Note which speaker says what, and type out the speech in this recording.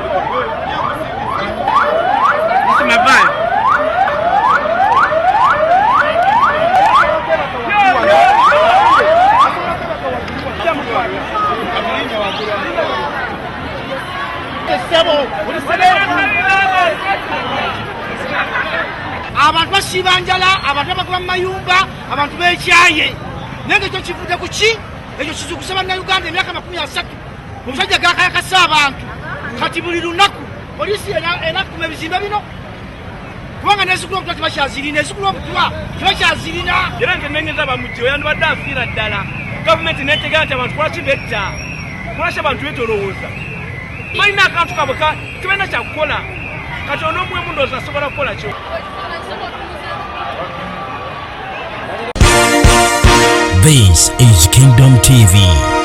Speaker 1: This is my vibe.
Speaker 2: Abantu basiba njala, abantu bakuba mayumba, abantu beekyaye. Naye ekyo kivudde ku ki? Ekyo kizukusa bannayuganda emyaka 30. Omusajja gakayakasa abantu. Kati buli lunaku poliisi enakuma ebizimbe bino. Kubanga n'ezigula omutwa tebakyazirina, ezigula omutwa tebakyazirina.
Speaker 1: Era nkenengeza bamujje yandibadde afiira ddala. Gavumenti neetegeka nti abantu lwaki betta? Lwaki abantu beetolowooza? Balina akantu kabwe tebalina kyakukola. Kati onoomwemu ndowooza asobola kukola kyo.
Speaker 3: This is Kingdom TV.